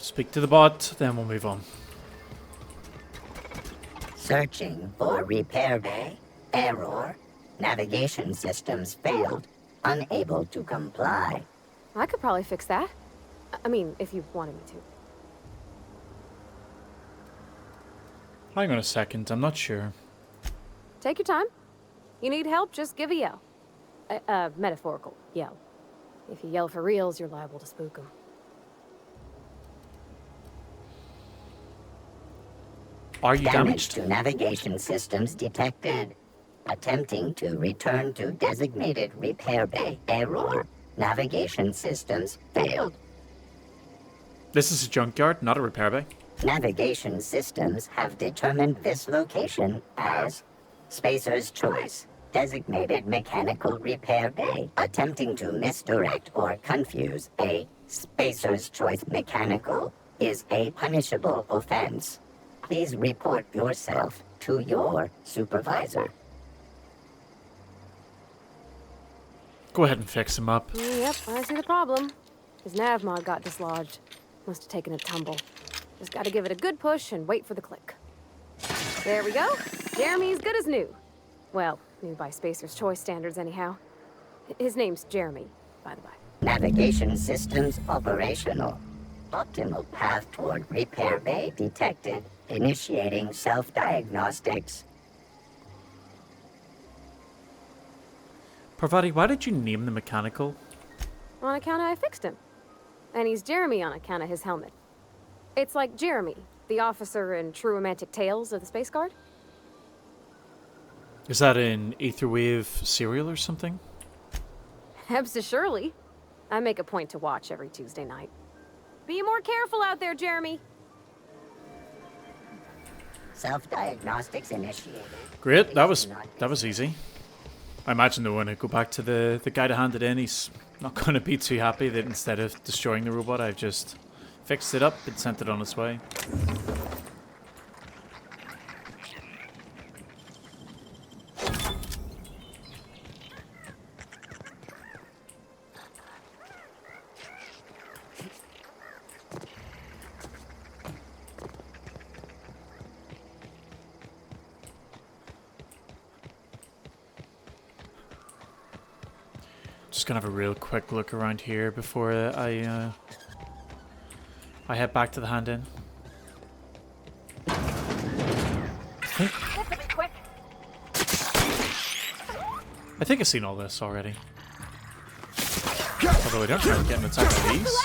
Speak to the bot, then we'll move on. Searching for repair bay. Error. Navigation systems failed. Unable to comply. I could probably fix that. I mean, if you wanted me to. Hang on a second, I'm not sure. Take your time. You need help, just give a yell. Metaphorical yell. If you yell for reals, you're liable to spook them. Are you Damage damaged? to navigation systems detected. Attempting to return to designated repair bay. Error. Navigation systems failed. This is a junkyard, not a repair bay. Navigation systems have determined this location as Spacer's Choice, designated mechanical repair bay. Attempting to misdirect or confuse a Spacer's Choice mechanical is a punishable offense. Please report yourself to your supervisor. Go ahead and fix him up. Yep, I see the problem. His nav mod got dislodged. Must have taken a tumble. Just gotta give it a good push and wait for the click. There we go. Jeremy's good as new. Well, new by Spacer's Choice standards anyhow. His name's Jeremy, by the by. Navigation systems operational. Optimal path toward repair bay detected. Initiating self-diagnostics. Parvati, why did you name the mechanical? On account of I fixed him. And he's Jeremy on account of his helmet. It's like Jeremy, the officer in True Romantic Tales of the Space Guard. Is that an Aetherwave serial or something? Surely. I make a point to watch every Tuesday night. Be more careful out there, Jeremy. Self-diagnostics initiated. Great, that was easy. I imagine though when I go back to the guy that handed in, he's not going to be too happy that instead of destroying the robot, I've just fixed it up and sent it on its way. Just gonna have a real quick look around here before I head back to the hand-in. I think I've seen all this already. Although I don't try to get an attack by these.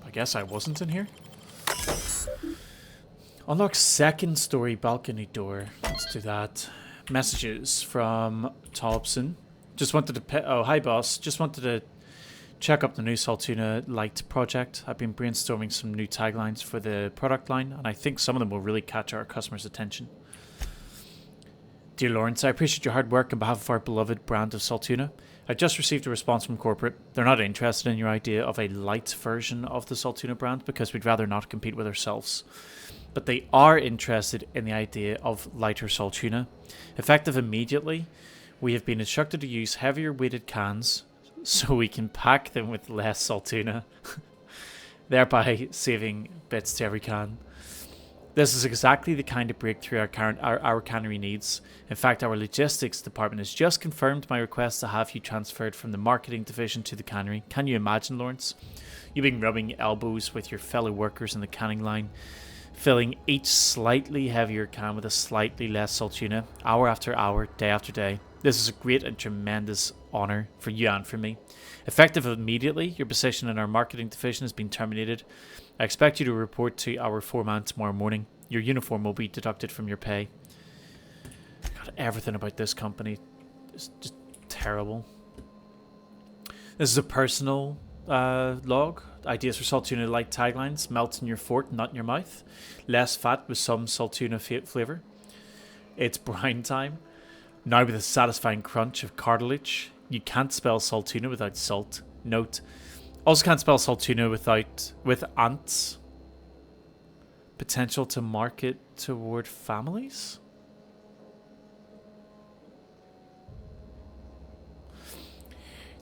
I guess I wasn't in here. Unlock second story balcony door. Let's do that. Messages from Thompson. Just wanted to oh, hi boss. Just wanted to check up the new Saltuna Light project. I've been brainstorming some new taglines for the product line, and I think some of them will really catch our customers' attention. Dear Lawrence, I appreciate your hard work on behalf of our beloved brand of Saltuna. I just received a response from corporate. They're not interested in your idea of a light version of the Saltuna brand because we'd rather not compete with ourselves. But they are interested in the idea of lighter Saltuna. Effective immediately, we have been instructed to use heavier weighted cans so we can pack them with less Saltuna, thereby saving bits to every can. This is exactly the kind of breakthrough our cannery needs. In fact, our logistics department has just confirmed my request to have you transferred from the marketing division to the cannery. Can you imagine, Lawrence? You've been rubbing elbows with your fellow workers in the canning line, filling each slightly heavier can with a slightly less Saltuna, hour after hour, day after day. This is a great and tremendous honour for you and for me. Effective immediately, your position in our marketing division has been terminated. I expect you to report to our foreman tomorrow morning. Your uniform will be deducted from your pay. God, everything about this company is just terrible. This is a personal log. Ideas for Saltuna Light taglines. Melt in your fork, not in your mouth. Less fat with some Saltuna flavour. It's brine time. Now with a satisfying crunch of cartilage. You can't spell Saltuna without salt. Note, Also can't spell Saltuna with ants. Potential to market toward families?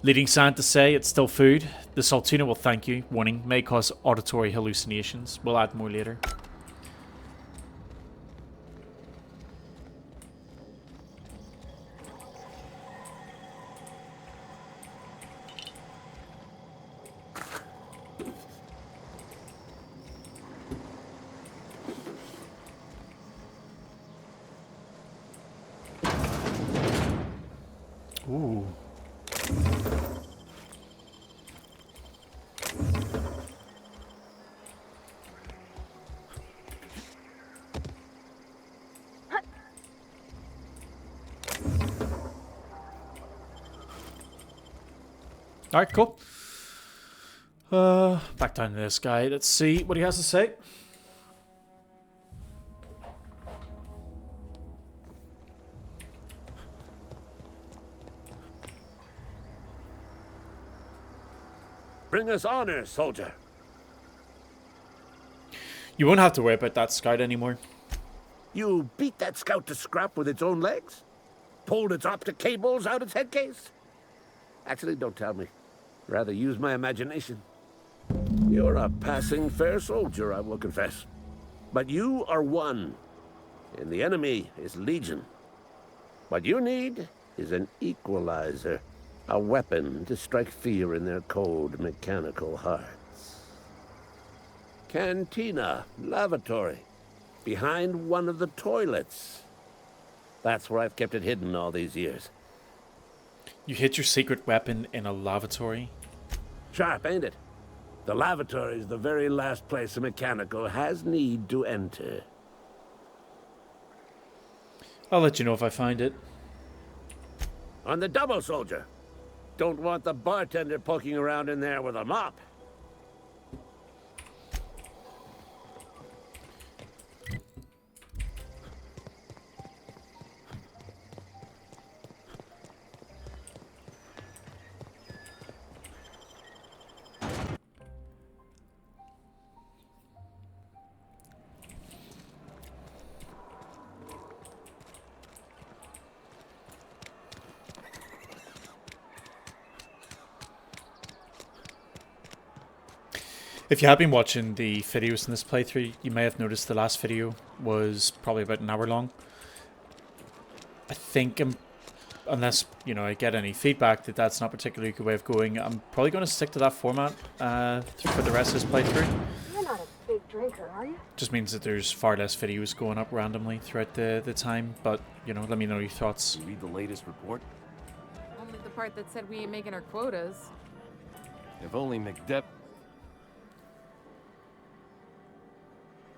Leading scientists say it's still food. The Saltuna will thank you. Warning, may cause auditory hallucinations. We'll add more later. Ooh. Alright, cool. Back down to this guy. Let's see what he has to say. Bring us honor, soldier. You won't have to worry about that scout anymore. You beat that scout to scrap with its own legs? Pulled its optic cables out its head case? Actually, don't tell me. Rather use my imagination. You're a passing fair soldier, I will confess. But you are one, and the enemy is legion. What you need is an equalizer. A weapon to strike fear in their cold, mechanical hearts. Cantina, lavatory, behind one of the toilets. That's where I've kept it hidden all these years. You hid your secret weapon in a lavatory? Sharp, ain't it? The lavatory is the very last place a mechanical has need to enter. I'll let you know if I find it. On the double, soldier. Don't want the bartender poking around in there with a mop. If you have been watching the videos in this playthrough, you may have noticed the last video was probably about an hour long. I think, unless, you know, I get any feedback that that's not particularly a good way of going, I'm probably going to stick to that format for the rest of this playthrough. You're not a big drinker, are you? Just means that there's far less videos going up randomly throughout the time, but, you know, let me know your thoughts. You read the latest report? Only the part that said we ain't making our quotas. If only McDepp...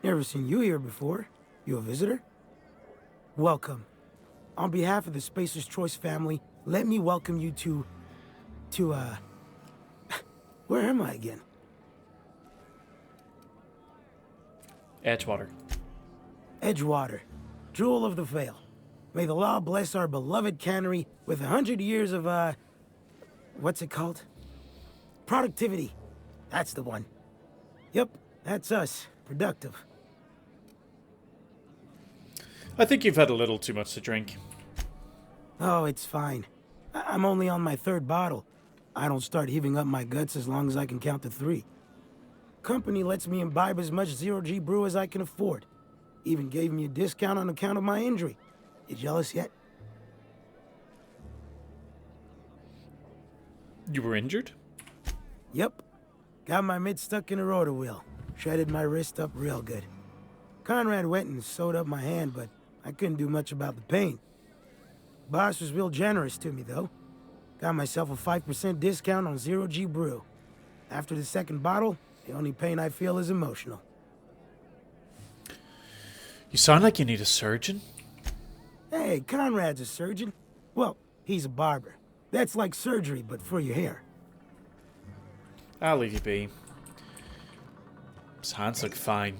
Never seen you here before. You a visitor? Welcome. On behalf of the Spacer's Choice family, let me welcome you to where am I again? Edgewater. Edgewater, jewel of the Vale. May the law bless our beloved cannery with 100 years of, what's it called? Productivity. That's the one. Yep, that's us. Productive. I think you've had a little too much to drink. Oh, it's fine. I'm only on my 3rd bottle. I don't start heaving up my guts as long as I can count to 3. Company lets me imbibe as much zero-G brew as I can afford. Even gave me a discount on account of my injury. You jealous yet? You were injured? Yep. Got my mid stuck in a rotor wheel. Shredded my wrist up real good. Conrad went and sewed up my hand, but I couldn't do much about the pain. Boss was real generous to me, though. Got myself a 5% discount on zero-G brew. After the 2nd bottle, the only pain I feel is emotional. You sound like you need a surgeon. Hey, Conrad's a surgeon. Well, he's a barber. That's like surgery, but for your hair. I'll leave you be. His hands look fine.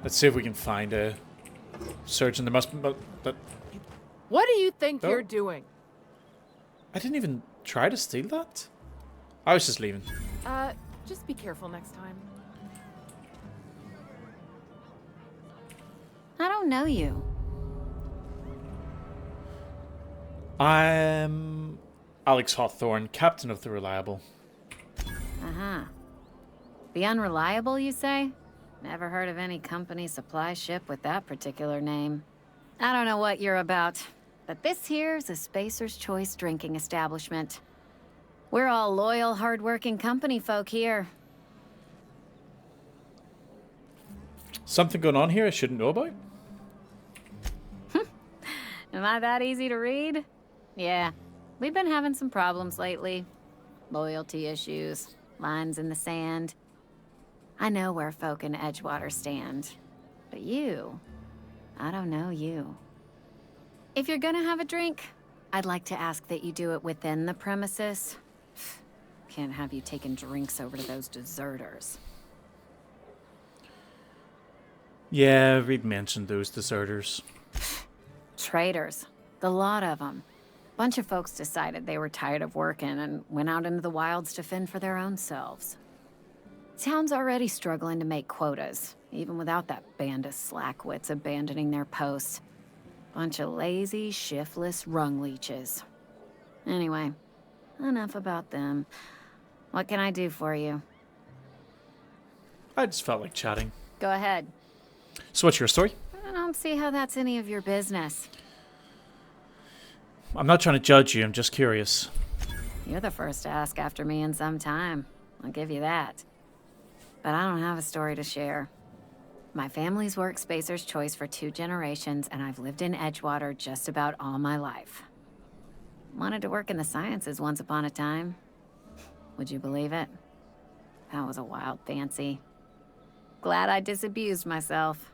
Let's see if we can find a surgeon. There must be... But What do you think Oh. you're doing? I didn't even try to steal that. I was just leaving. Just be careful next time. I don't know you. I'm Alex Hawthorne, captain of the Reliable. Uh-huh. The Unreliable, you say? Never heard of any company supply ship with that particular name. I don't know what you're about, but this here's a Spacer's Choice drinking establishment. We're all loyal, hard-working company folk here. Something going on here I shouldn't know about? Am I that easy to read? Yeah, we've been having some problems lately. Loyalty issues, lines in the sand. I know where folk in Edgewater stand. But you, I don't know you. If you're gonna have a drink, I'd like to ask that you do it within the premises. Can't have you taking drinks over to those deserters. Yeah, Reed mentioned those deserters. Traitors. The lot of them. Bunch of folks decided they were tired of working and went out into the wilds to fend for their own selves. Town's already struggling to make quotas, even without that band of slackwits abandoning their posts. Bunch of lazy, shiftless rung leeches. Anyway, enough about them. What can I do for you? I just felt like chatting. Go ahead. So what's your story? I don't see how that's any of your business. I'm not trying to judge you, I'm just curious. You're the first to ask after me in some time. I'll give you that. But I don't have a story to share. My family's worked Spacer's Choice for 2 generations, and I've lived in Edgewater just about all my life. Wanted to work in the sciences once upon a time. Would you believe it? That was a wild fancy. Glad I disabused myself.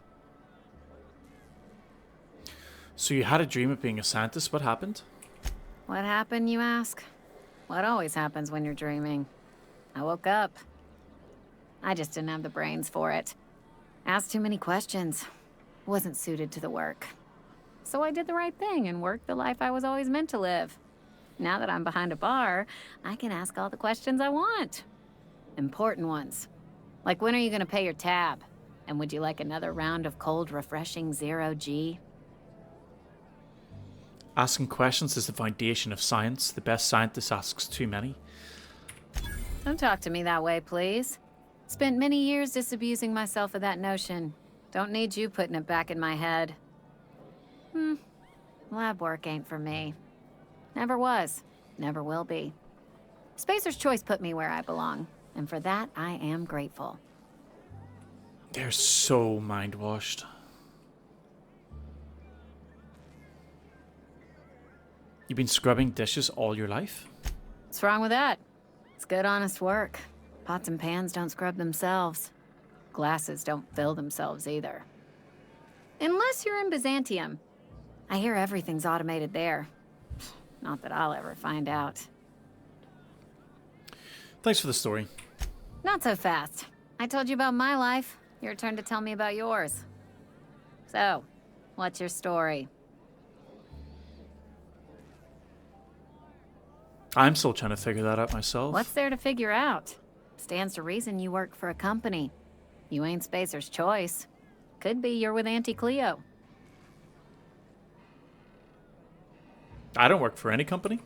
So you had a dream of being a scientist, what happened? What happened, you ask? What always happens when you're dreaming? I woke up. I just didn't have the brains for it. Asked too many questions. Wasn't suited to the work. So I did the right thing and worked the life I was always meant to live. Now that I'm behind a bar, I can ask all the questions I want. Important ones. Like, when are you gonna pay your tab? And would you like another round of cold, refreshing 0G? Asking questions is the foundation of science. The best scientist asks too many. Don't talk to me that way, please. Spent many years disabusing myself of that notion. Don't need you putting it back in my head. Lab work ain't for me. Never was. Never will be. Spacer's Choice put me where I belong, and for that, I am grateful. They're so mind-washed. You've been scrubbing dishes all your life? What's wrong with that? It's good, honest work. Pots and pans don't scrub themselves. Glasses don't fill themselves either. Unless you're in Byzantium. I hear everything's automated there. Not that I'll ever find out. Thanks for the story. Not so fast. I told you about my life. Your turn to tell me about yours. So, what's your story? I'm still trying to figure that out myself. What's there to figure out? Stands to reason you work for a company. You ain't Spacer's Choice. Could be you're with Auntie Cleo. I don't work for any company.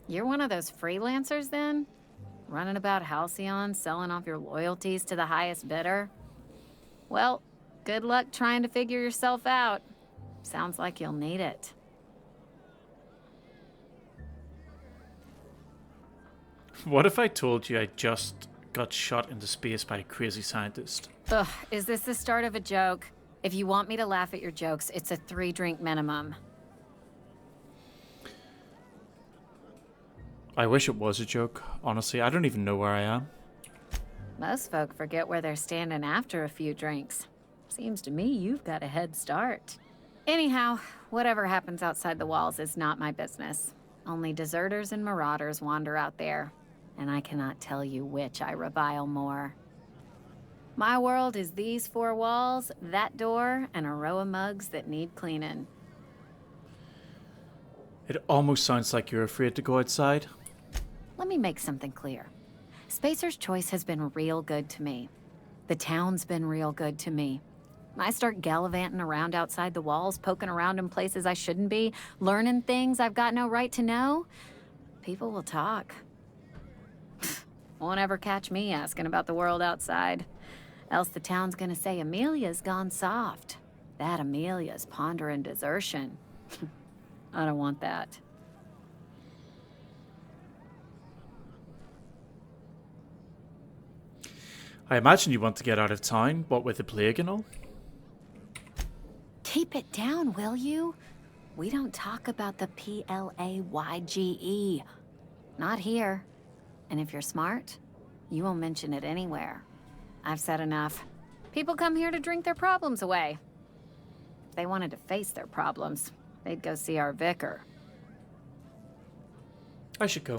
You're one of those freelancers then? Running about Halcyon, selling off your loyalties to the highest bidder? Well, good luck trying to figure yourself out. Sounds like you'll need it. What if I told you I just got shot into space by a crazy scientist? Ugh, is this the start of a joke? If you want me to laugh at your jokes, it's a 3-drink minimum. I wish it was a joke. Honestly, I don't even know where I am. Most folk forget where they're standing after a few drinks. Seems to me you've got a head start. Anyhow, whatever happens outside the walls is not my business. Only deserters and marauders wander out there, and I cannot tell you which I revile more. My world is these 4 walls, that door, and a row of mugs that need cleaning. It almost sounds like you're afraid to go outside. Let me make something clear. Spacer's Choice has been real good to me. The town's been real good to me. I start gallivanting around outside the walls, poking around in places I shouldn't be, learning things I've got no right to know. People will talk. Won't ever catch me asking about the world outside. Else the town's gonna say Amelia's gone soft. That Amelia's pondering desertion. I don't want that. I imagine you want to get out of town, what with the plague and all? Keep it down, will you? We don't talk about the PLAYGE. Not here. And if you're smart, you won't mention it anywhere. I've said enough. People come here to drink their problems away. If they wanted to face their problems, they'd go see our vicar. I should go.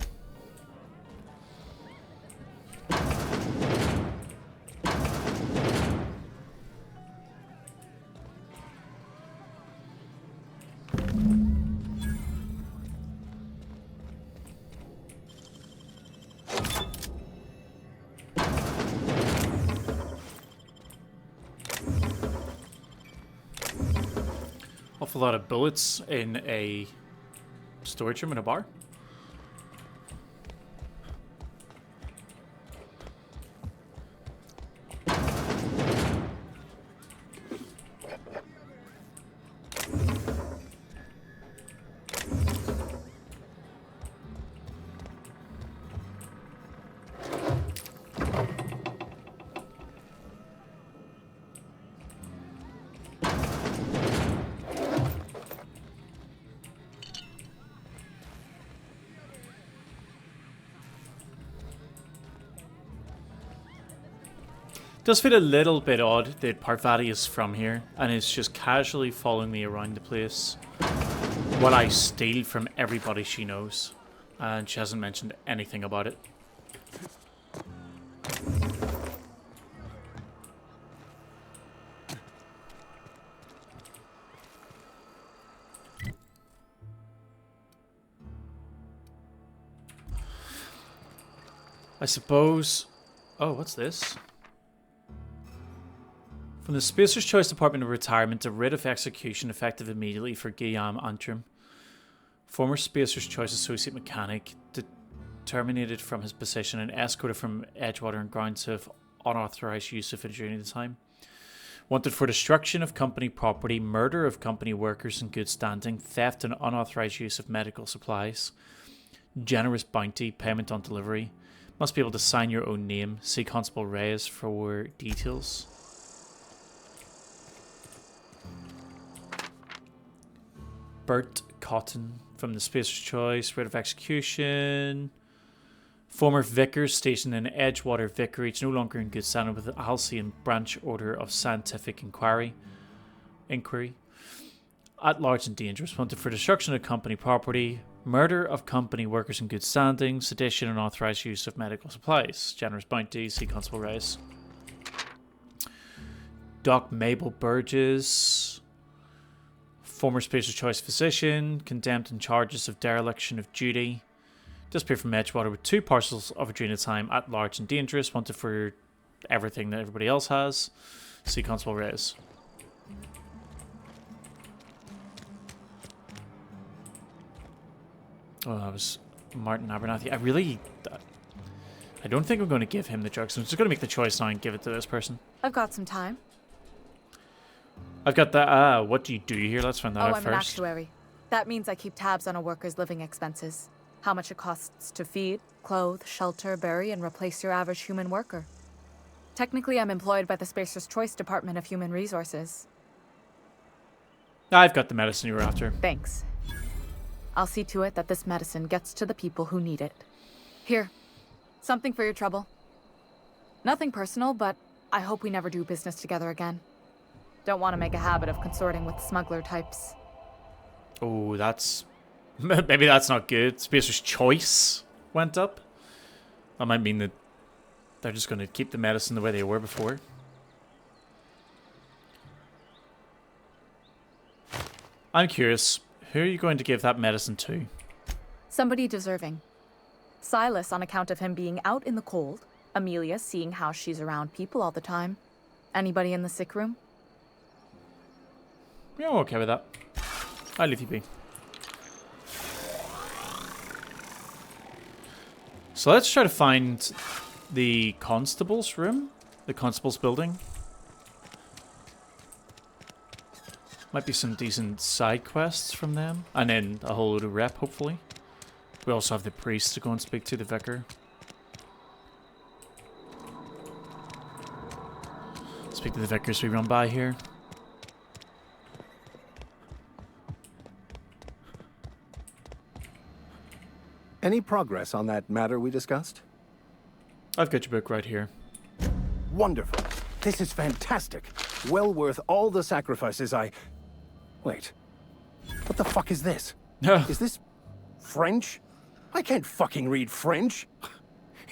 Awful lot of bullets in a storage room in a bar. Does feel a little bit odd that Parvati is from here and is just casually following me around the place while I steal from everybody she knows, and she hasn't mentioned anything about it. I suppose... Oh, what's this? From the Spacer's Choice Department of Retirement, a writ of execution effective immediately for Guillaume Antrim, former Spacer's Choice Associate Mechanic, terminated from his position and escorted from Edgewater on grounds of unauthorized use of it during the time. Wanted for destruction of company property, murder of company workers in good standing, theft and unauthorized use of medical supplies, generous bounty, payment on delivery. Must be able to sign your own name. See Constable Reyes for details. Bert Cotton from the Spacer's Choice, writ of execution. Former vicar stationed in Edgewater Vicarage, no longer in good standing with the Halcyon Branch Order of Scientific Inquiry. At large and dangerous, wanted for destruction of company property, murder of company workers in good standing, sedition and unauthorized use of medical supplies. Generous bounty, see Constable Reyes. Doc Mabel Burgess, former Spacer's Choice physician, condemned on charges of dereliction of duty. Disappeared from Edgewater with 2 parcels of adrenal time, at large and dangerous, wanted for everything that everybody else has. See Constable Reyes. Oh, that was Martin Abernathy. I don't think I'm going to give him the drugs. I'm just going to make the choice now and give it to this person. I've got some time. I've got that. What do you do here? Let's find that out I'm first. an actuary. That means I keep tabs on a worker's living expenses. How much it costs to feed, clothe, shelter, bury, and replace your average human worker. Technically, I'm employed by the Spacer's Choice Department of Human Resources. I've got the medicine you were after. Thanks. I'll see to it that this medicine gets to the people who need it. Here, something for your trouble. Nothing personal, but I hope we never do business together again. Don't want to make a habit of consorting with smuggler types. Oh, that's... Maybe that's not good. Spacer's Choice went up. That might mean that they're just going to keep the medicine the way they were before. I'm curious. Who are you going to give that medicine to? Somebody deserving. Silas on account of him being out in the cold. Amelia seeing how she's around people all the time. Anybody in the sick room? Yeah, I'm okay with that. I'll leave you be. So let's try to find the constable's room. The constable's building. Might be some decent side quests from them. And then a whole load of rep, hopefully. We also have the priest to go and speak to, the vicar. Speak to the vicar as we run by here. Any progress on that matter we discussed? I've got your book right here. Wonderful. This is fantastic. Well worth all the sacrifices I... Wait. What the fuck is this? Is this French? I can't fucking read French.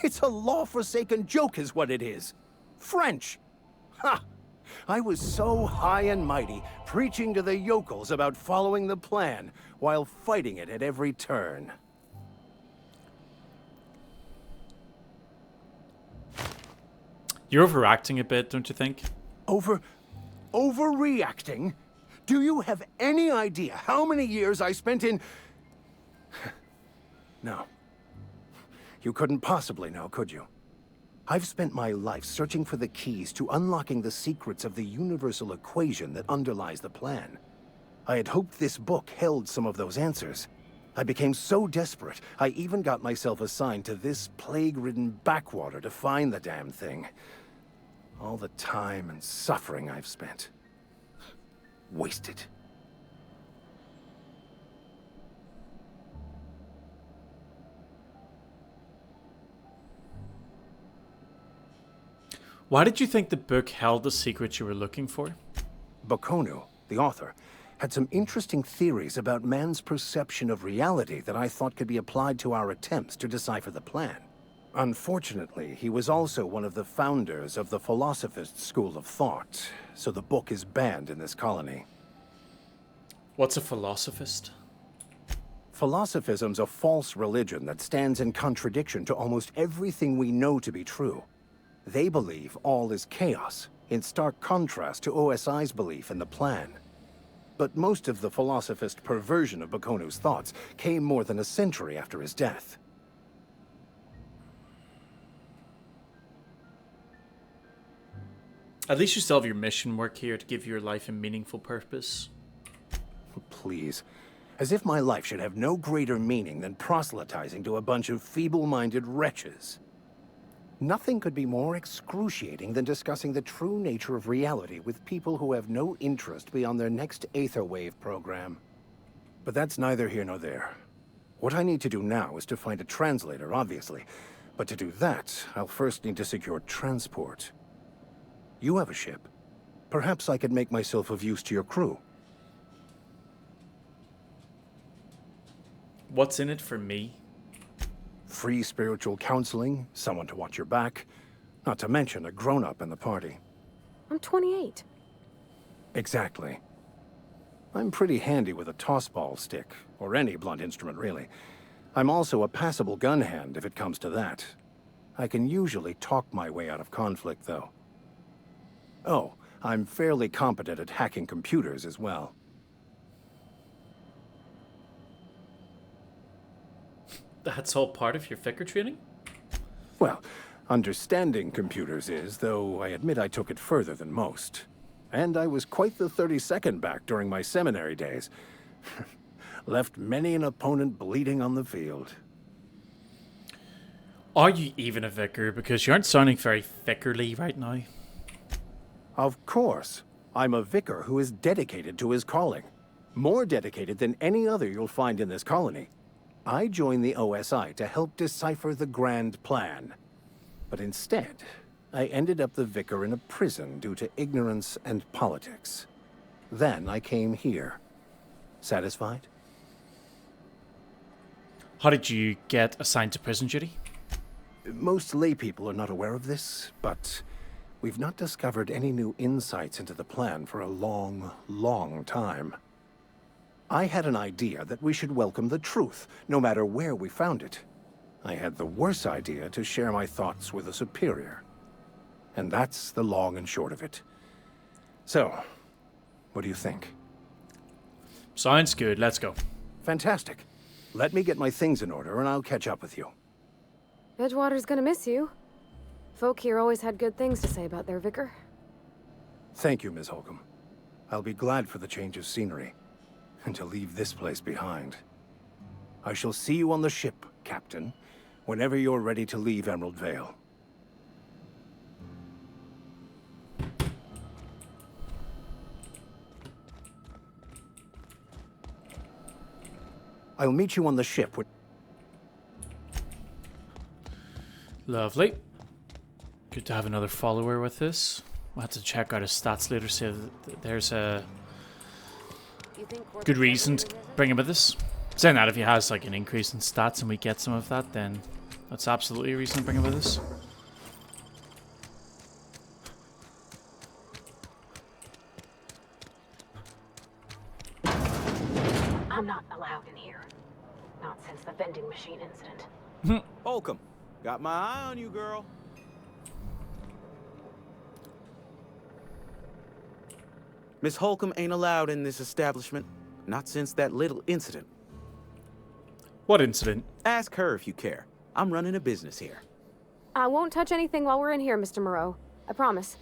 It's a law-forsaken joke is what it is. French. Ha! I was so high and mighty, preaching to the yokels about following the plan, while fighting it at every turn. You're overacting a bit, don't you think? Overreacting? Do you have any idea how many years I spent in... No. You couldn't possibly know, could you? I've spent my life searching for the keys to unlocking the secrets of the universal equation that underlies the plan. I had hoped this book held some of those answers. I became so desperate, I even got myself assigned to this plague-ridden backwater to find the damn thing. All the time and suffering I've spent. Wasted. Why did you think the book held the secret you were looking for? Bakonu, the author, had some interesting theories about man's perception of reality that I thought could be applied to our attempts to decipher the plan. Unfortunately, he was also one of the founders of the Philosophist school of thought, so the book is banned in this colony. What's a philosophist? Philosophism's a false religion that stands in contradiction to almost everything we know to be true. They believe all is chaos, in stark contrast to OSI's belief in the plan. But most of the philosophist perversion of Bakonu's thoughts came more than a century after his death. At least you still have your mission work here to give your life a meaningful purpose. Please. As if my life should have no greater meaning than proselytizing to a bunch of feeble-minded wretches. Nothing could be more excruciating than discussing the true nature of reality with people who have no interest beyond their next Aetherwave program. But that's neither here nor there. What I need to do now is to find a translator, obviously. But to do that, I'll first need to secure transport. You have a ship. Perhaps I could make myself of use to your crew. What's in it for me? Free spiritual counseling, someone to watch your back, not to mention a grown-up in the party. I'm 28. Exactly. I'm pretty handy with a tossball stick, or any blunt instrument really. I'm also a passable gun hand if it comes to that. I can usually talk my way out of conflict, though. Oh, I'm fairly competent at hacking computers as well. That's all part of your vicar training? Well, understanding computers is, though I admit I took it further than most. And I was quite the 32nd back during my seminary days. Left many an opponent bleeding on the field. Are you even a vicar? Because you aren't sounding very vicarly right now. Of course. I'm a vicar who is dedicated to his calling. More dedicated than any other you'll find in this colony. I joined the OSI to help decipher the grand plan. But instead, I ended up the vicar in a prison due to ignorance and politics. Then I came here. Satisfied? How did you get assigned to prison duty? Most laypeople are not aware of this, but we've not discovered any new insights into the plan for a long, long time. I had an idea that we should welcome the truth, no matter where we found it. I had the worse idea to share my thoughts with a superior. And that's the long and short of it. So, what do you think? Sounds good. Let's go. Fantastic. Let me get my things in order and I'll catch up with you. Edgewater's gonna miss you. Folk here always had good things to say about their vicar. Thank you, Ms. Holcomb. I'll be glad for the change of scenery, and to leave this place behind. I shall see you on the ship, Captain, whenever you're ready to leave Emerald Vale. I'll meet you on the ship with... Lovely. Good to have another follower with this. We'll have to check out his stats later, see if there's a good reason to bring him with us. Saying that, if he has like an increase in stats and we get some of that, then that's absolutely a reason to bring him with us. I'm not allowed in here. Not since the vending machine incident. Holcomb, got my eye on you, girl. Miss Holcomb ain't allowed in this establishment. Not since that little incident. What incident? Ask her if you care. I'm running a business here. I won't touch anything while we're in here, Mr. Moreau. I promise.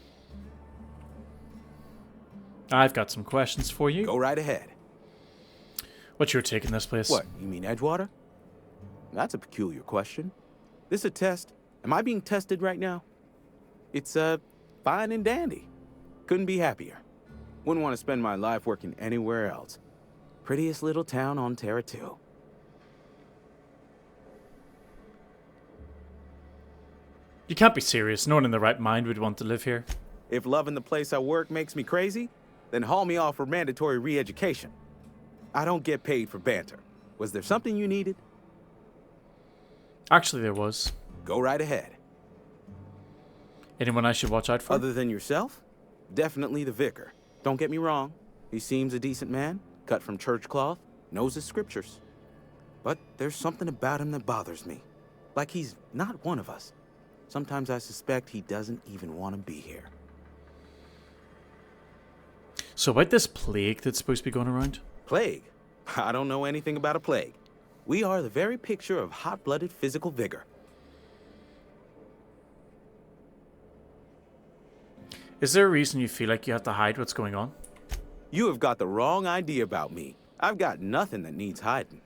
I've got some questions for you. Go right ahead. What's your take in this place? What, you mean Edgewater? That's a peculiar question. This a test? Am I being tested right now? It's, fine and dandy. Couldn't be happier. Wouldn't want to spend my life working anywhere else. Prettiest little town on Terra 2. You can't be serious. No one in their right mind would want to live here. If loving the place I work makes me crazy, then haul me off for mandatory re-education. I don't get paid for banter. Was there something you needed? Actually, there was. Go right ahead. Anyone I should watch out for? Other than yourself? Definitely the vicar. Don't get me wrong. He seems a decent man, cut from church cloth, knows his scriptures. But there's something about him that bothers me. Like he's not one of us. Sometimes I suspect he doesn't even want to be here. So about this plague that's supposed to be going around? Plague? I don't know anything about a plague. We are the very picture of hot-blooded physical vigor. Is there a reason you feel like you have to hide what's going on? You have got the wrong idea about me. I've got nothing that needs hiding.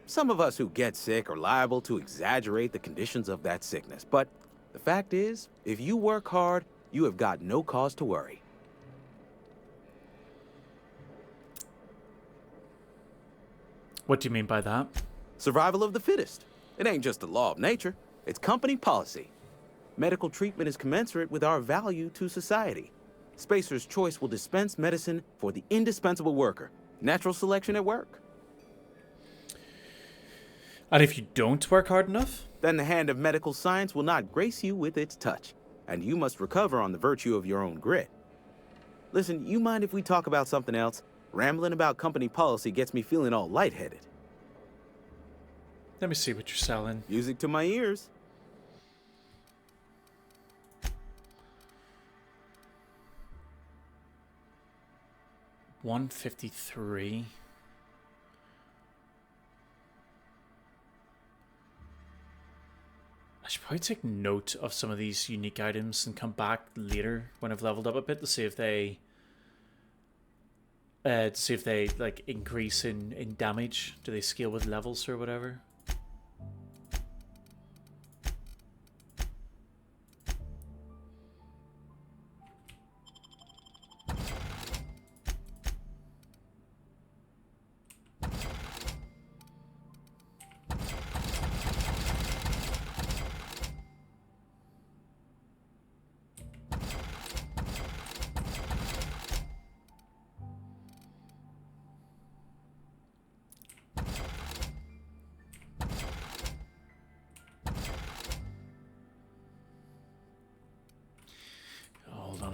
Some of us who get sick are liable to exaggerate the conditions of that sickness, but the fact is, if you work hard, you have got no cause to worry. What do you mean by that? Survival of the fittest. It ain't just a law of nature, it's company policy. Medical treatment is commensurate with our value to society. Spacer's Choice will dispense medicine for the indispensable worker. Natural selection at work. And if you don't work hard enough? Then the hand of medical science will not grace you with its touch, and you must recover on the virtue of your own grit. Listen, you mind if we talk about something else? Rambling about company policy gets me feeling all lightheaded. Let me see what you're selling. Music to my ears. $153. I should probably take note of some of these unique items and come back later when I've leveled up a bit to see if they like increase in damage. Do they scale with levels or whatever?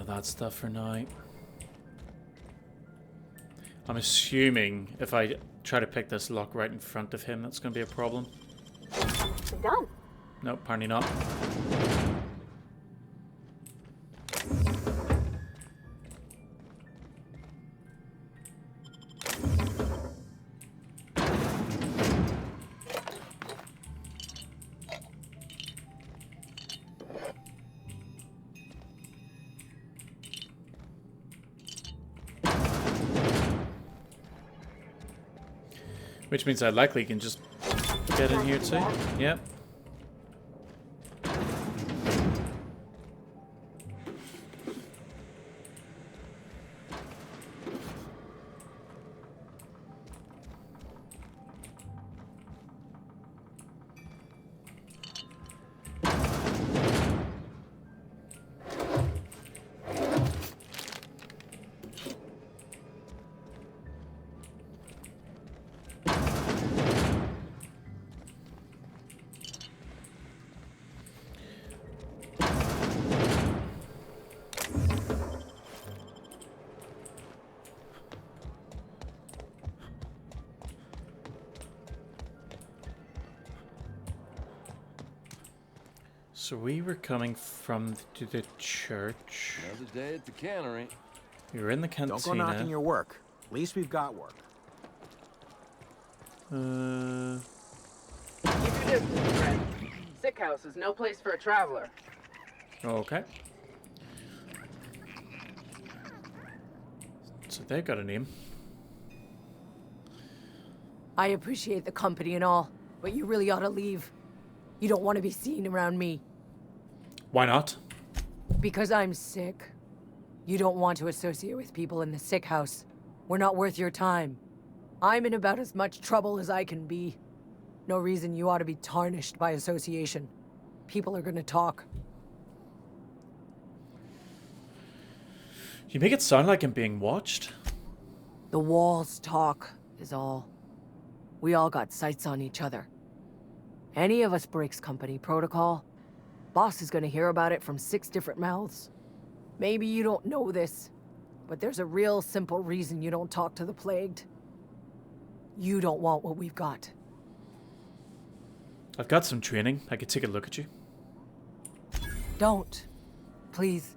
That stuff for now. I'm assuming if I try to pick this lock right in front of him, that's going to be a problem. I'm done. Nope, apparently not. Which means I likely can just get in here too. Yep. So we were coming from the church. Another day at the cannery. We were in the cantina. Don't go knocking your work. At least we've got work. Keep your distance, friend. Sick house is no place for a traveler. Okay. So they've got a name. I appreciate the company and all, but you really ought to leave. You don't want to be seen around me. Why not? Because I'm sick. You don't want to associate with people in the sick house. We're not worth your time. I'm in about as much trouble as I can be. No reason you ought to be tarnished by association. People are gonna talk. You make it sound like I'm being watched. The walls talk, is all. We all got sights on each other. Any of us breaks company protocol, boss is gonna hear about it from 6 different mouths. Maybe you don't know this, but there's a real simple reason you don't talk to the plagued. You don't want what we've got. I've got some training. I could take a look at you. Don't. Please.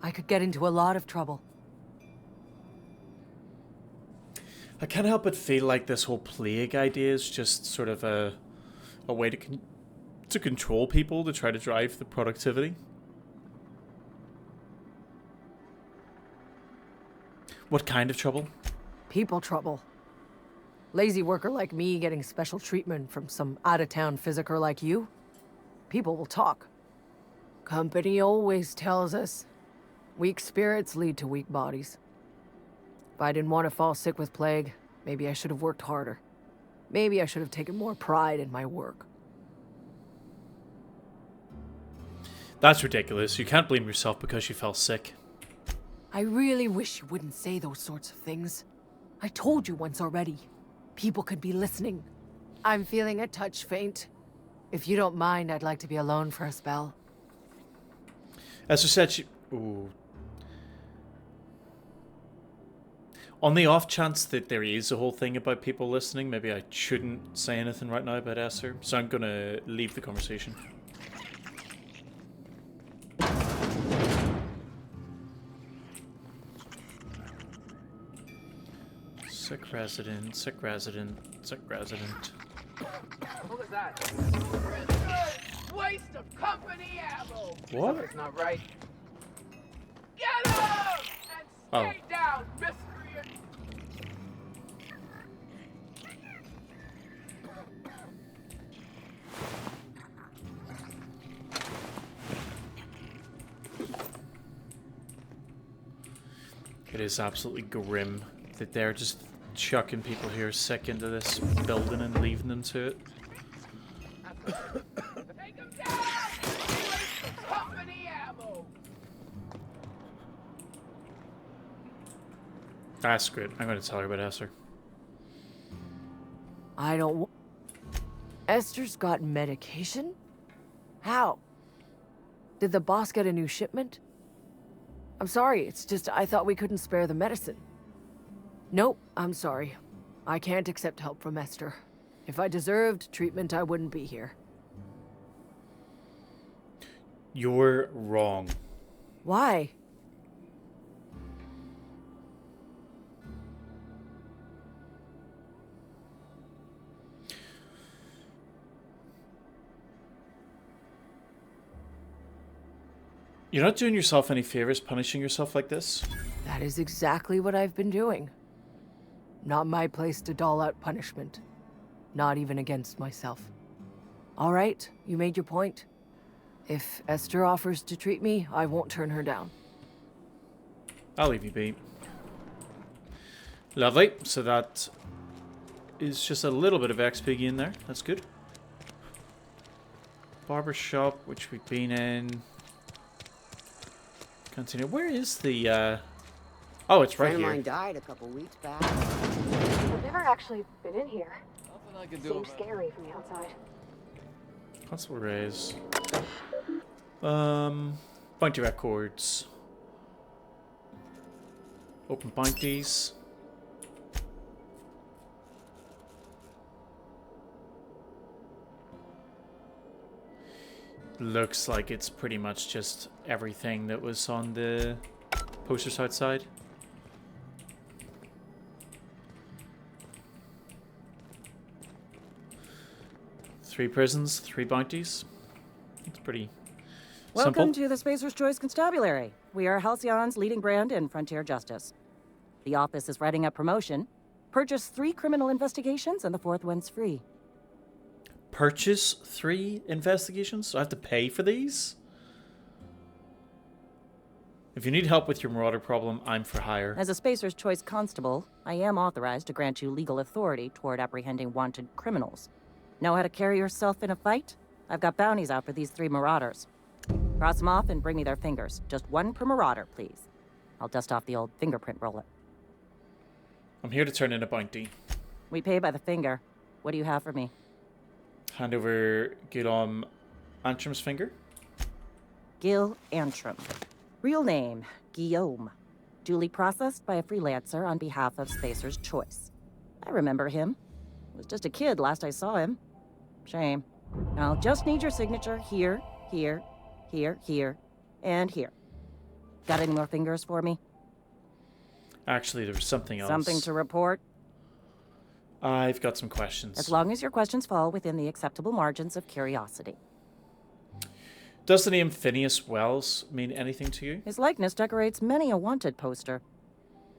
I could get into a lot of trouble. I can't help but feel like this whole plague idea is just sort of a way to control people, to try to drive the productivity. What kind of trouble? People trouble. Lazy worker like me getting special treatment from some out-of-town physiker like you? People will talk. Company always tells us, weak spirits lead to weak bodies. If I didn't want to fall sick with plague, maybe I should have worked harder. Maybe I should have taken more pride in my work. That's ridiculous. You can't blame yourself because you fell sick. I really wish you wouldn't say those sorts of things. I told you once already. People could be listening. I'm feeling a touch faint. If you don't mind, I'd like to be alone for a spell. As I said, she... Ooh. On the off chance that there is a whole thing about people listening, maybe I shouldn't say anything right now about Esther, so I'm gonna leave the conversation. Sick resident, sick resident, sick resident. What was that? Waste of company ammo! What? Something's not right. Get up! And stay down, miscreant! It is absolutely grim that they're just chucking people here sick into this building and leaving them to it. Take him down! Waste of company ammo! Ah, screw it. I'm going to tell her about Esther. I don't... Esther's got medication? How? Did the boss get a new shipment? I'm sorry, it's just I thought we couldn't spare the medicine. Nope, I'm sorry. I can't accept help from Esther. If I deserved treatment, I wouldn't be here. You're wrong. Why? You're not doing yourself any favors punishing yourself like this. That is exactly what I've been doing. Not my place to dole out punishment. Not even against myself. All right, you made your point. If Esther offers to treat me, I won't turn her down. I'll leave you be. Lovely. So that is just a little bit of XP in there. That's good. Barber shop, which we've been in. Continue. Where is the, Oh, it's right Friend of here. mine died a couple weeks back. I've never actually been in here. Nothing I can do Seems about it. scary from the outside. Constable raise. Bounty records. Open bounties. Looks like it's pretty much just everything that was on the posters outside. Three prisons, 3 bounties. It's pretty Welcome simple. to the Spacer's Choice Constabulary. We are Halcyon's leading brand in frontier justice. The office is writing up promotion. Purchase 3 criminal investigations and the 4th one's free. Purchase 3 investigations? So I have to pay for these? If you need help with your marauder problem, I'm for hire. As a Spacer's Choice constable, I am authorized to grant you legal authority toward apprehending wanted criminals. Know how to carry yourself in a fight? I've got bounties out for these 3 marauders. Cross them off and bring me their fingers. Just 1 per marauder, please. I'll dust off the old fingerprint roller. I'm here to turn in a bounty. We pay by the finger. What do you have for me? Hand over Guillaume Antrim's finger. Gil Antrim. Real name, Guillaume. Duly processed by a freelancer on behalf of Spacer's Choice. I remember him. Was just a kid last I saw him. Shame. I'll just need your signature here, here, here, here, and here. Got any more fingers for me? Actually, there was something else. Something to report? I've got some questions. As long as your questions fall within the acceptable margins of curiosity. Does the name Phineas Wells mean anything to you? His likeness decorates many a wanted poster.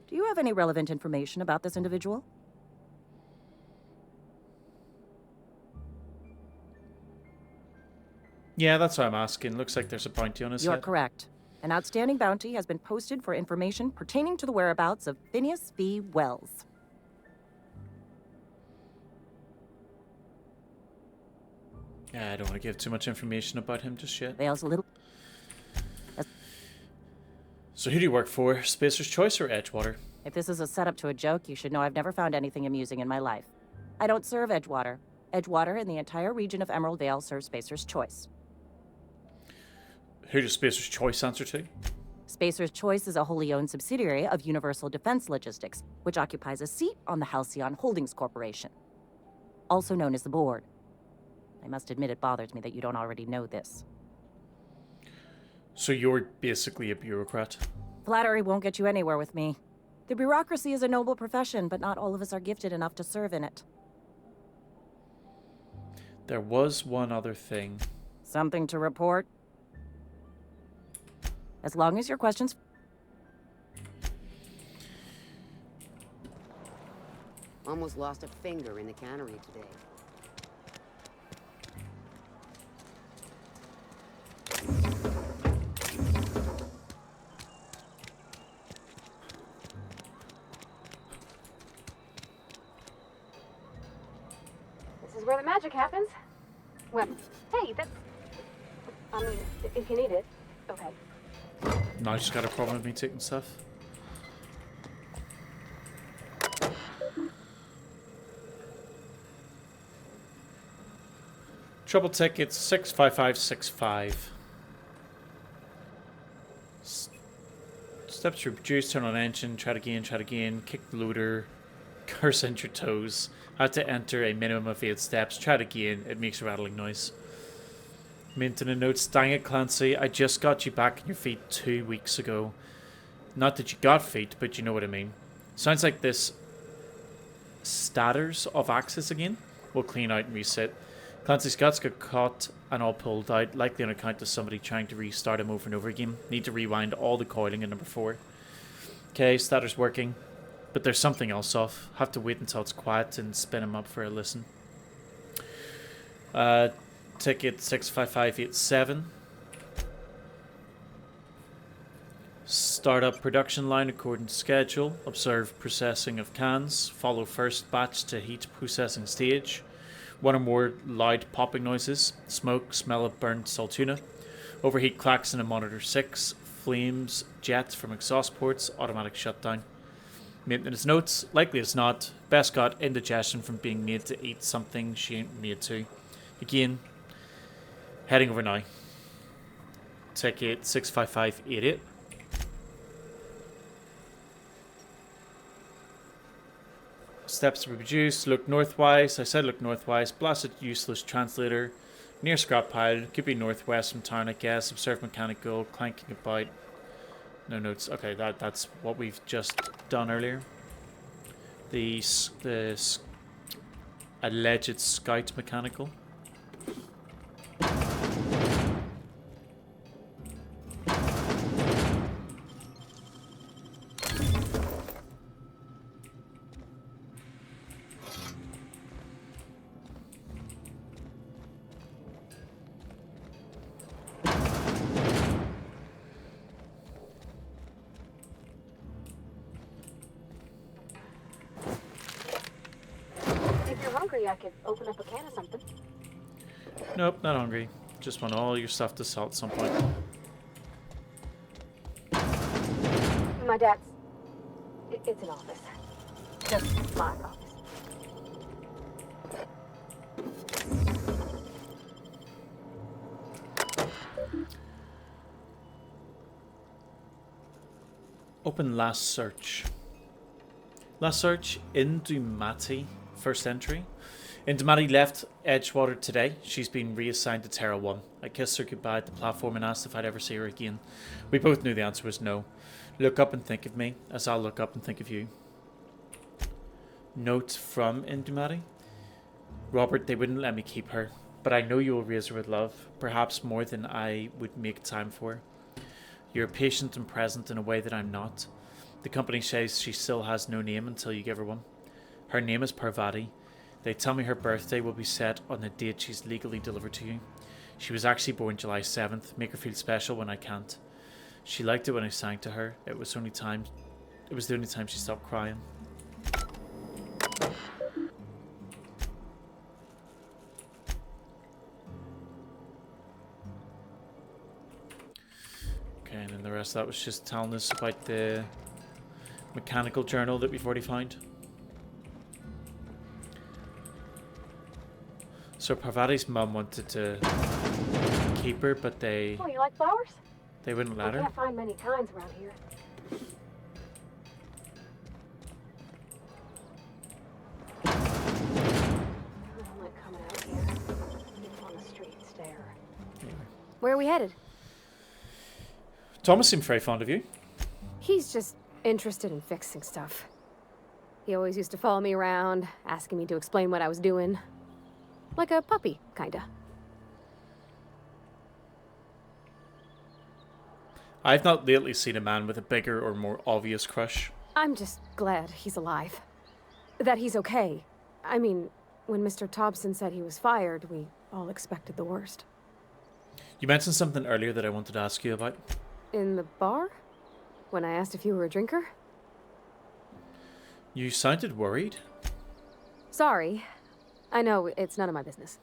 Do you have any relevant information about this individual? Yeah, that's what I'm asking. Looks like there's a bounty on his You're head. correct. An outstanding bounty has been posted for information pertaining to the whereabouts of Phineas V. Wells. Yeah, I don't want to give too much information about him just yet. Veils a little. So who do you work for? Spacer's Choice or Edgewater? If this is a setup to a joke, you should know I've never found anything amusing in my life. I don't serve Edgewater. Edgewater and the entire region of Emerald Vale serve Spacer's Choice. Who does Spacer's Choice answer to? Spacer's Choice is a wholly owned subsidiary of Universal Defense Logistics, which occupies a seat on the Halcyon Holdings Corporation, also known as the Board. I must admit it bothers me that you don't already know this. So you're basically a bureaucrat? Flattery won't get you anywhere with me. The bureaucracy is a noble profession, but not all of us are gifted enough to serve in it. There was one other thing. Something to report? As long as your questions... Almost lost a finger in the cannery today. This is where the magic happens. Well, hey, that's... I mean, if you need it, okay. Now she's got a problem with me taking stuff. Trouble ticket 65565. Steps reduced, turn on engine, try it again, kick the loader, curse enter toes. Had to enter a minimum of 8 steps, try it again, it makes a rattling noise. Maintenance notes. Dang it, Clancy. I just got you back on your feet 2 weeks ago. Not that you got feet, but you know what I mean. Sounds like this statters of access again. We'll clean out and reset. Clancy's guts got caught and all pulled out, likely on account of somebody trying to restart him over and over again. Need to rewind all the coiling in number 4. Okay, statter's working. But there's something else off. Have to wait until it's quiet and spin him up for a listen. Ticket 65587. Start up production line according to schedule. Observe processing of cans. Follow first batch to heat processing stage. One or more loud popping noises. Smoke, smell of burnt saltuna. Overheat klaxon in monitor 6. Flames jet from exhaust ports. Automatic shutdown. Maintenance notes. Likely it's not. Best got indigestion from being made to eat something she ain't made to. Again, heading over now. Ticket 65588. Steps to be produced. Look northwise. I said look northwise. Blasted useless translator. Near scrap pile. Could be northwest from town, I guess. Observe mechanical. Clanking about. No notes. Okay, that's what we've just done earlier. The alleged scout mechanical. I could open up a can of something. Nope, not hungry. Just want all your stuff to sell at some point. My dad's... It's an office. Just my office. Open last search. Last search, Indumati. First entry. Indumati left Edgewater today. She's been reassigned to Terra 1. I kissed her goodbye at the platform and asked if I'd ever see her again. We both knew the answer was no. Look up and think of me, as I'll look up and think of you. Note from Indumati. Robert, they wouldn't let me keep her, but I know you will raise her with love, perhaps more than I would make time for. You're patient and present in a way that I'm not. The company says she still has no name until you give her one. Her name is Parvati. They tell me her birthday will be set on the date she's legally delivered to you. She was actually born July 7th. Make her feel special when I can't. She liked it when I sang to her. It was the only time she stopped crying. Okay, and then the rest of that was just telling us about the mechanical journal that we've already found. So Parvati's mum wanted to keep her, but they... Oh, you like flowers? They wouldn't let her. I can't find many kinds around here. I don't like coming out here. It's on the streets there. Anyway. Where are we headed? Thomas seemed very fond of you. He's just interested in fixing stuff. He always used to follow me around, asking me to explain what I was doing. Like a puppy, kinda. I've not lately seen a man with a bigger or more obvious crush. I'm just glad he's alive. That he's okay. I mean, when Mr. Thompson said he was fired, we all expected the worst. You mentioned something earlier that I wanted to ask you about. In the bar? When I asked if you were a drinker? You sounded worried. Sorry. I know, it's none of my business.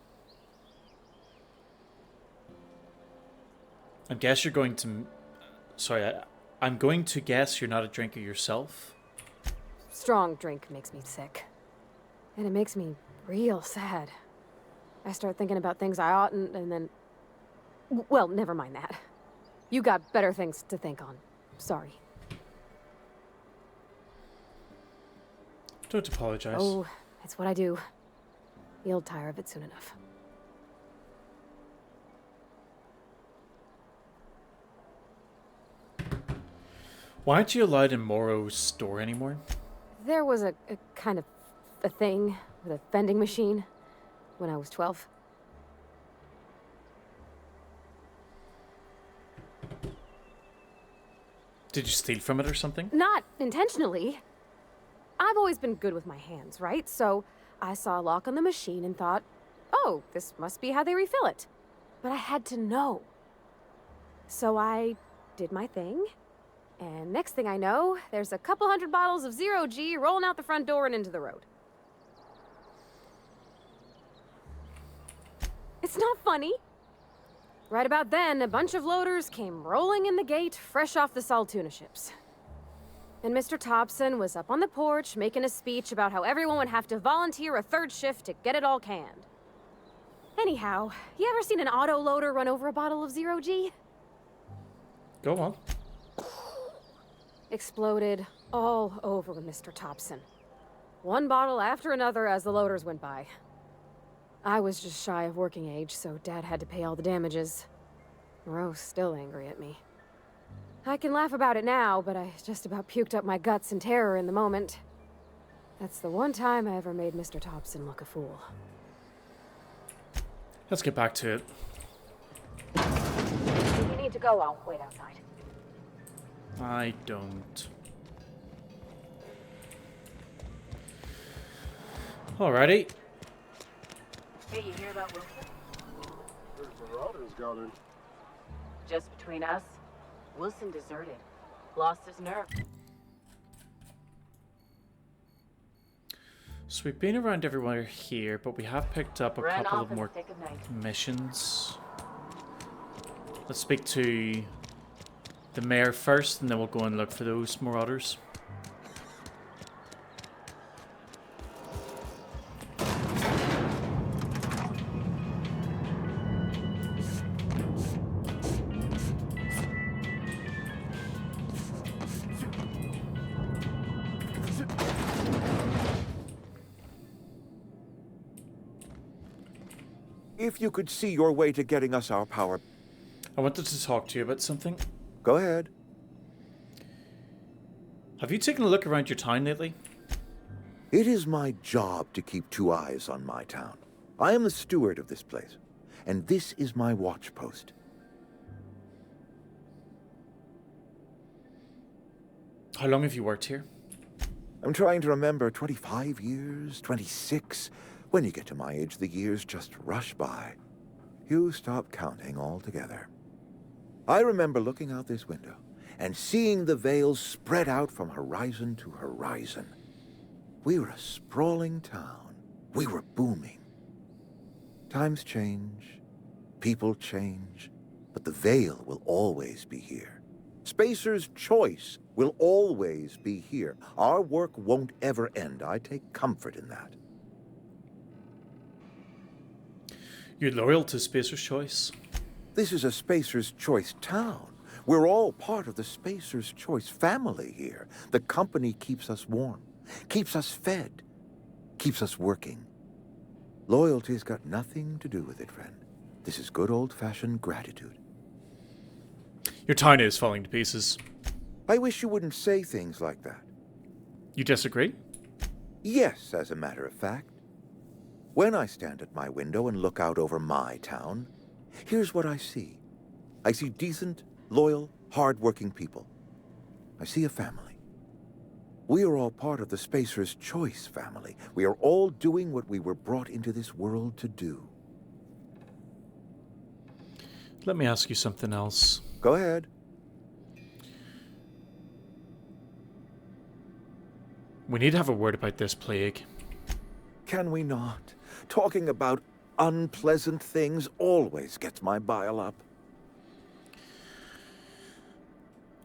I guess you're going to... Sorry, I'm going to guess you're not a drinker yourself. Strong drink makes me sick. And it makes me real sad. I start thinking about things I oughtn't, and then... Well, never mind that. You got better things to think on. Sorry. Don't apologize. Oh, it's what I do. You'll tire of it soon enough. Why aren't you allowed in Morrow's store anymore? There was a kind of a thing with a vending machine when I was 12. Did you steal from it or something? Not intentionally. I've always been good with my hands, right? So I saw a lock on the machine and thought, oh, this must be how they refill it. But I had to know. So I did my thing, and next thing I know, there's a couple hundred bottles of 0G rolling out the front door and into the road. It's not funny. Right about then, a bunch of loaders came rolling in the gate, fresh off the Saltuna ships. And Mr. Thompson was up on the porch making a speech about how everyone would have to volunteer a third shift to get it all canned. Anyhow, you ever seen an auto loader run over a bottle of 0G? Go on. Exploded all over Mr. Thompson. One bottle after another as the loaders went by. I was just shy of working age, so Dad had to pay all the damages. Moreau's still angry at me. I can laugh about it now, but I just about puked up my guts in terror in the moment. That's the one time I ever made Mr. Thompson look a fool. Let's get back to it. If you need to go, I'll wait outside. I don't. Alrighty. Hey, you hear about Wilson? There's marauders got in. Just between us, Wilson deserted. Lost his nerve. So we've been around everywhere here, but we have picked up a Ran couple off of in the more thick of night. missions. Let's speak to the mayor first, and then we'll go and look for those marauders. If you could see your way to getting us our power... I wanted to talk to you about something. Go ahead. Have you taken a look around your town lately? It is my job to keep two eyes on my town. I am the steward of this place, and this is my watch post. How long have you worked here? I'm trying to remember, 25 years, 26. When you get to my age, the years just rush by. You stop counting altogether. I remember looking out this window and seeing the veils spread out from horizon to horizon. We were a sprawling town. We were booming. Times change, people change, but the veil will always be here. Spacer's Choice will always be here. Our work won't ever end. I take comfort in that. You're loyal to Spacer's Choice? This is a Spacer's Choice town. We're all part of the Spacer's Choice family here. The company keeps us warm, keeps us fed, keeps us working. Loyalty's got nothing to do with it, friend. This is good old-fashioned gratitude. Your town is falling to pieces. I wish you wouldn't say things like that. You disagree? Yes, as a matter of fact. When I stand at my window and look out over my town, here's what I see. I see decent, loyal, hard-working people. I see a family. We are all part of the Spacer's Choice family. We are all doing what we were brought into this world to do. Let me ask you something else. Go ahead. We need to have a word about this plague. Can we not? Talking about unpleasant things always gets my bile up.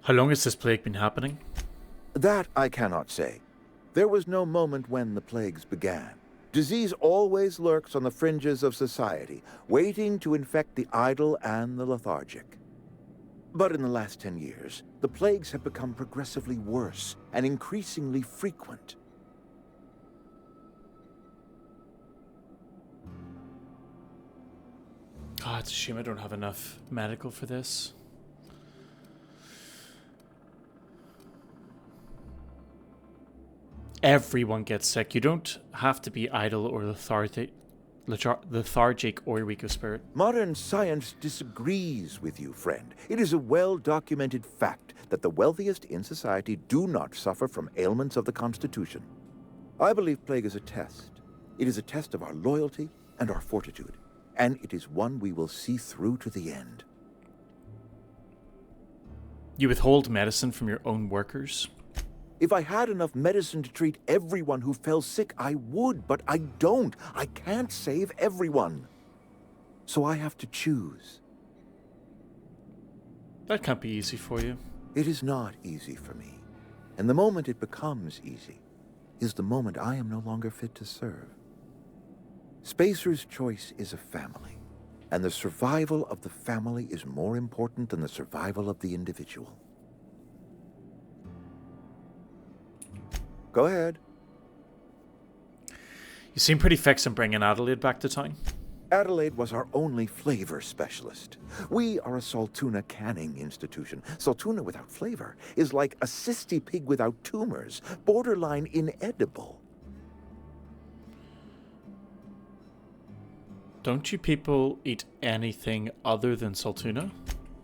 How long has this plague been happening? That I cannot say. There was no moment when the plagues began. Disease always lurks on the fringes of society, waiting to infect the idle and the lethargic. But in the last 10 years, the plagues have become progressively worse and increasingly frequent. God, it's a shame I don't have enough medical for this. everyone gets sick. You don't have to be idle or lethargic or weak of spirit. Modern science disagrees with you, friend. It is a well-documented fact that the wealthiest in society do not suffer from ailments of the Constitution. I believe plague is a test. It is a test of our loyalty and our fortitude, and it is one we will see through to the end. You withhold medicine from your own workers? If I had enough medicine to treat everyone who fell sick, I would, but I don't. I can't save everyone. So I have to choose. That can't be easy for you. It is not easy for me. And the moment it becomes easy is the moment I am no longer fit to serve. Spacer's Choice is a family, and the survival of the family is more important than the survival of the individual. Go ahead. You seem pretty fixed on bringing Adelaide back to town. Adelaide was our only flavor specialist. We are a Saltuna canning institution. Saltuna without flavor is like a cysty pig without tumors, borderline inedible. Don't you people eat anything other than Saltuna?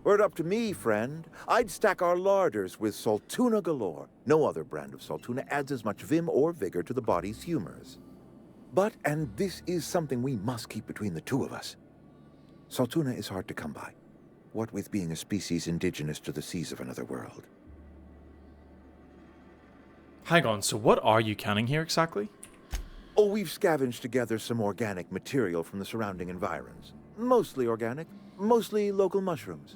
Were it up to me, friend, I'd stack our larders with Saltuna galore. No other brand of Saltuna adds as much vim or vigor to the body's humors. But, and this is something we must keep between the two of us, Saltuna is hard to come by, what with being a species indigenous to the seas of another world. Hang on, so what are you canning here exactly? Oh, we've scavenged together some organic material from the surrounding environs. Mostly organic, mostly local mushrooms.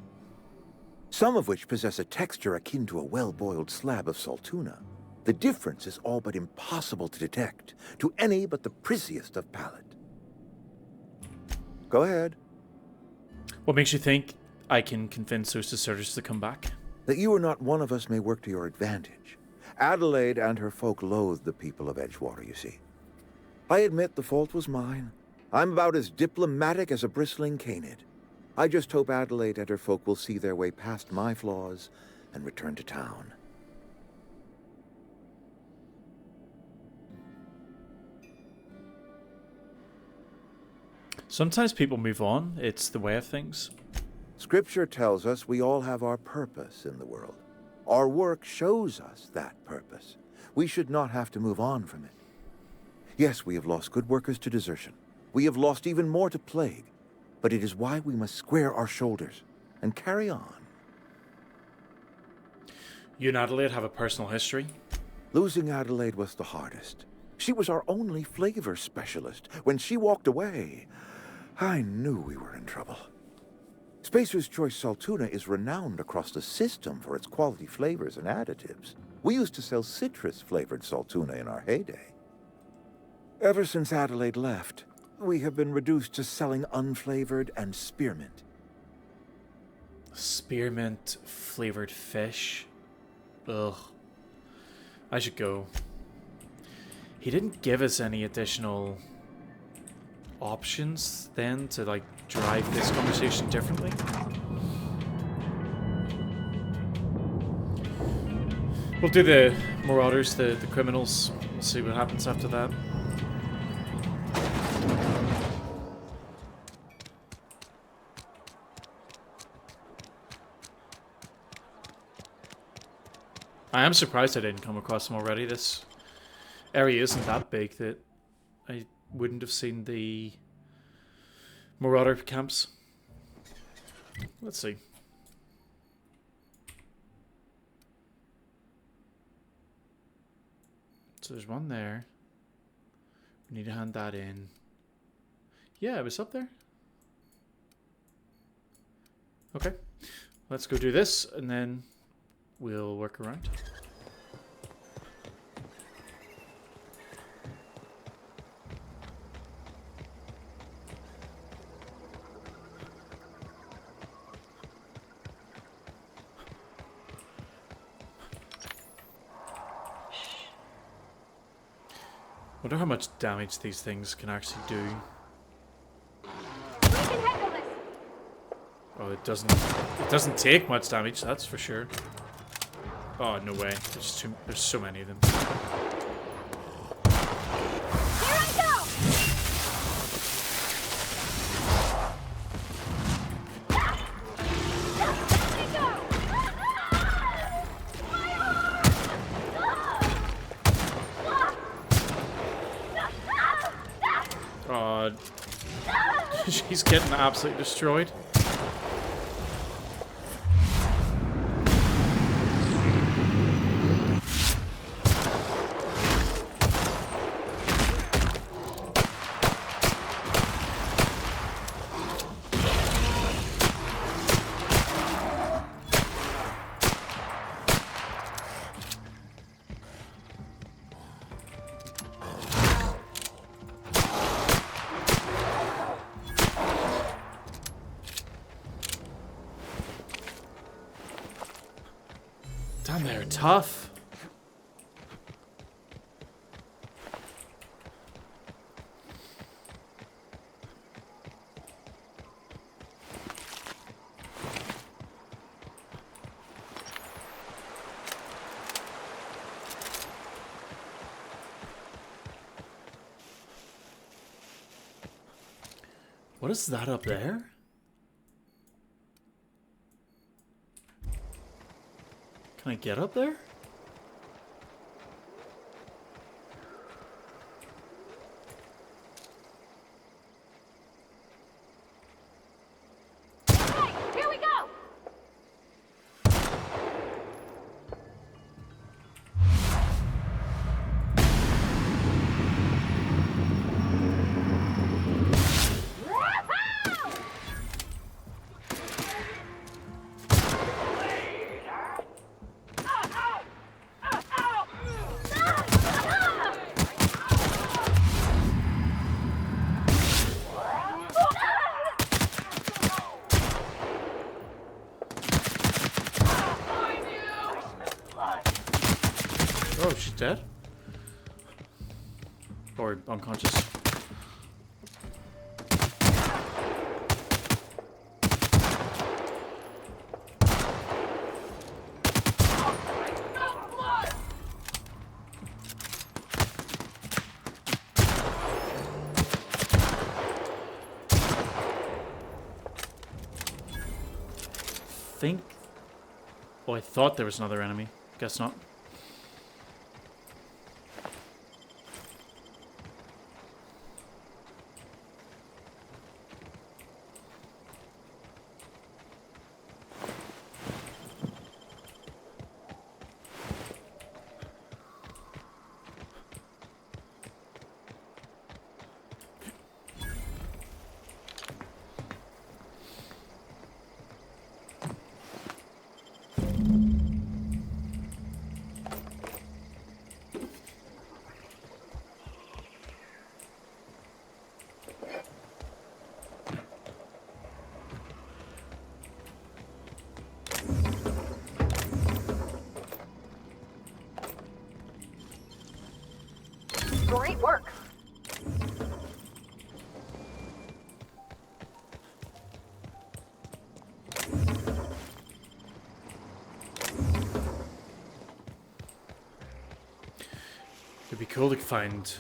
Some of which possess a texture akin to a well-boiled slab of Saltuna. The difference is all but impossible to detect to any but the prissiest of palate. Go ahead. What makes you think I can convince those deserters to come back? That you or not one of us may work to your advantage. Adelaide and her folk loathe the people of Edgewater, you see. I admit the fault was mine. I'm about as diplomatic as a bristling canid. I just hope Adelaide and her folk will see their way past my flaws and return to town. Sometimes people move on. It's the way of things. Scripture tells us we all have our purpose in the world. Our work shows us that purpose. We should not have to move on from it. Yes, we have lost good workers to desertion. We have lost even more to plague. But it is why we must square our shoulders and carry on. You and Adelaide have a personal history? Losing Adelaide was the hardest. She was our only flavor specialist. When she walked away, I knew we were in trouble. Spacer's Choice Saltuna is renowned across the system for its quality flavors and additives. We used to sell citrus-flavored Saltuna in our heyday. Ever since Adelaide left, we have been reduced to selling unflavored and spearmint. Spearmint flavored fish? Ugh. I should go. He didn't give us any additional options then to like drive this conversation differently. We'll do the marauders, the criminals. We'll see what happens after that. I am surprised I didn't come across them already. This area isn't that big that I wouldn't have seen the marauder camps. Let's see. So there's one there. We need to hand that in. Yeah, it was up there. Okay. Let's go do this and then we'll work around. Wonder how much damage these things can actually do. Oh, it doesn't take much damage, that's for sure. Oh, no way. There's so many of them. He's getting absolutely destroyed. Damn, they're tough. What is that up there? Can I get up there? Here we go! Oh, she's dead? Or unconscious? Think... Oh, I thought there was another enemy. Guess not. Great work. It'd be cool to find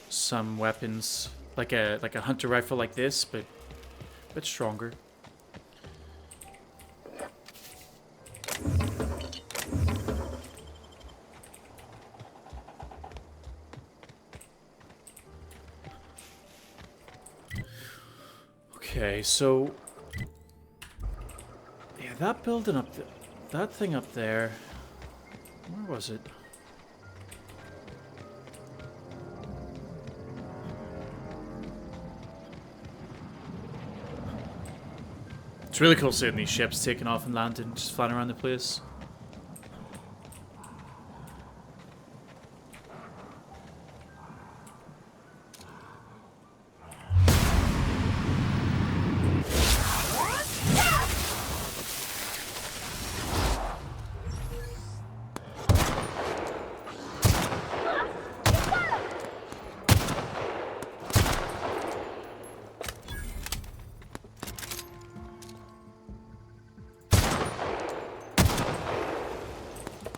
some weapons, like a hunter rifle like this, but a bit stronger. Okay, so yeah, that building up, that thing up there, where was it? It's really cool seeing these ships taking off and landing, just flying around the place.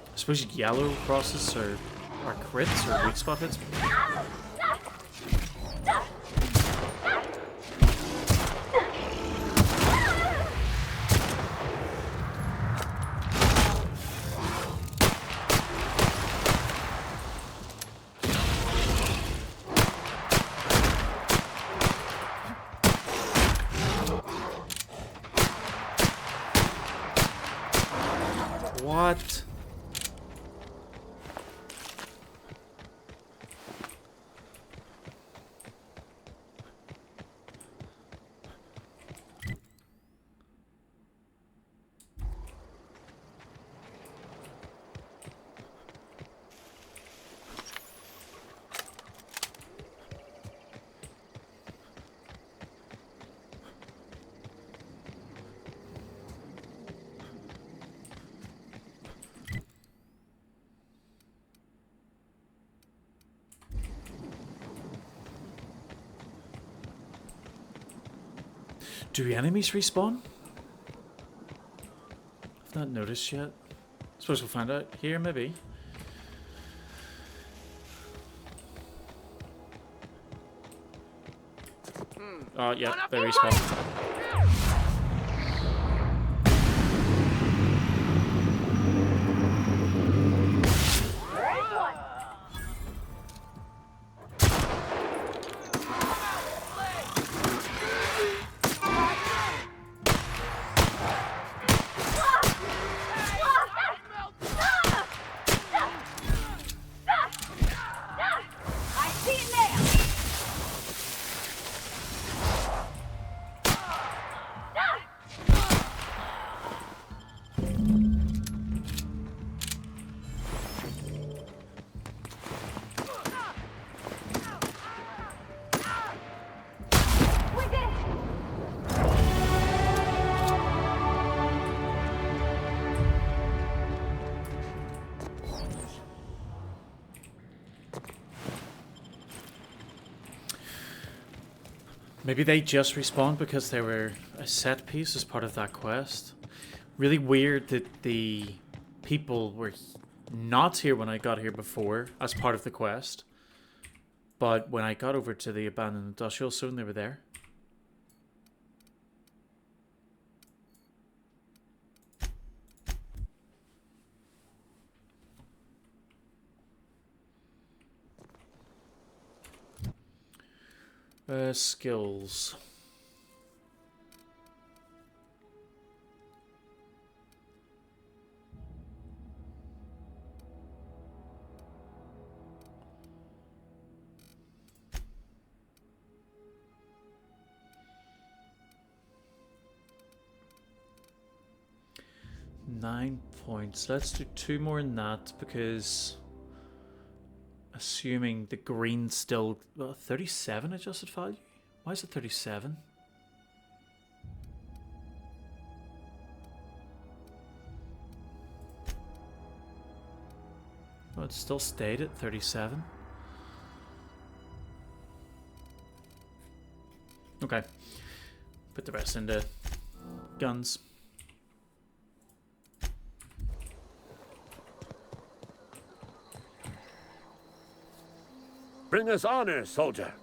I suppose yellow crosses are crits or weak spot hits. What? Do enemies respawn? I've not noticed yet. Suppose we'll find out here, maybe. Oh, yeah, they respawn. Maybe they just respawned because they were a set piece as part of that quest. Really weird that the people were not here when I got here before as part of the quest. But when I got over to the abandoned industrial zone, they were there. Skills. Nine points. Let's do 2 more in that because assuming the green's still 37 adjusted value. Why is it 37? Oh, it still stayed at 37. Okay. Put the rest into guns. Bring us honor, soldier.